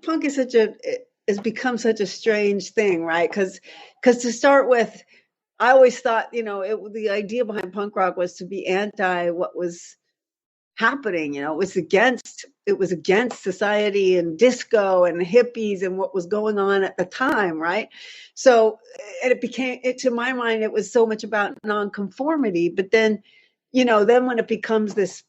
punk is has become such a strange thing, right? Because to start with, I always thought, the idea behind punk rock was to be anti what was happening. It was against society and disco and the hippies and what was going on at the time, right? So, and to my mind, it was so much about nonconformity. But then, then when it becomes this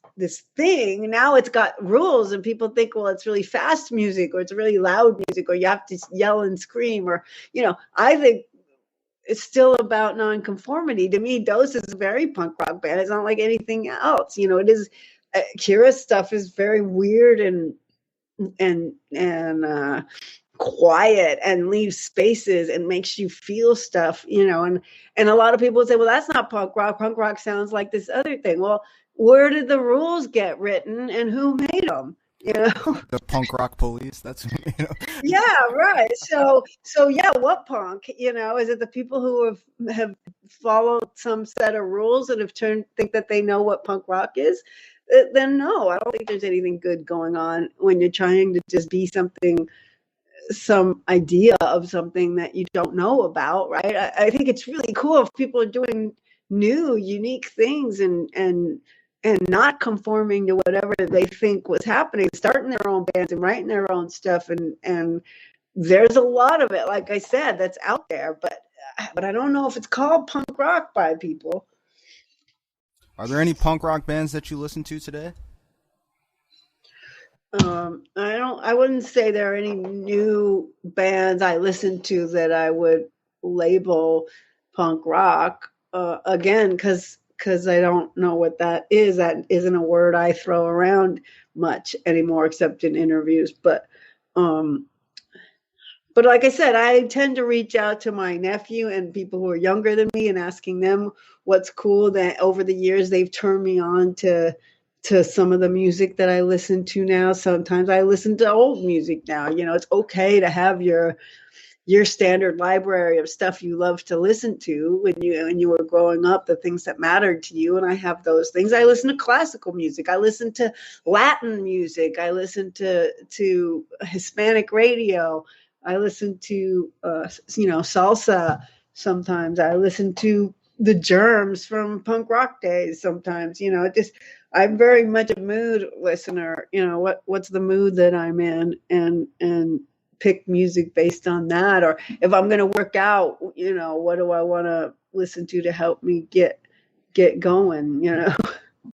thing, now it's got rules, and people think, well, it's really fast music, or it's really loud music, or you have to yell and scream, or I think it's still about nonconformity. To me, Dose is a very punk rock band. It's not like anything else. It is. Kira's stuff is very weird and quiet, and leaves spaces and makes you feel stuff. And a lot of people say, well, that's not punk rock. Punk rock sounds like this other thing. Well, where did the rules get written, and who made them? The punk rock police. That's Yeah, right. So yeah, what punk? Is it the people who have followed some set of rules and have think that they know what punk rock is? Then no, I don't think there's anything good going on when you're trying to just be something, some idea of something that you don't know about, right? I think it's really cool if people are doing new, unique things and not conforming to whatever they think was happening, starting their own bands and writing their own stuff, and there's a lot of it, like I said, that's out there, but I don't know if it's called punk rock by people. Are there any punk rock bands that you listen to today? I wouldn't say there are any new bands I listen to that I would label punk rock. Again, because I don't know what that is. That isn't a word I throw around much anymore, except in interviews. But like I said, I tend to reach out to my nephew and people who are younger than me and asking them what's cool. That over the years they've turned me on to some of the music that I listen to now. Sometimes I listen to old music now. It's okay to have your standard library of stuff you love to listen to when you were growing up, the things that mattered to you. And I have those things. I listen to classical music. I listen to Latin music. I listen to Hispanic radio. I listen to salsa sometimes. I listen to the Germs from punk rock days sometimes. I'm very much a mood listener. What's the mood that I'm in, and pick music based on that. Or if I'm going to work out, what do I want to listen to help me get going?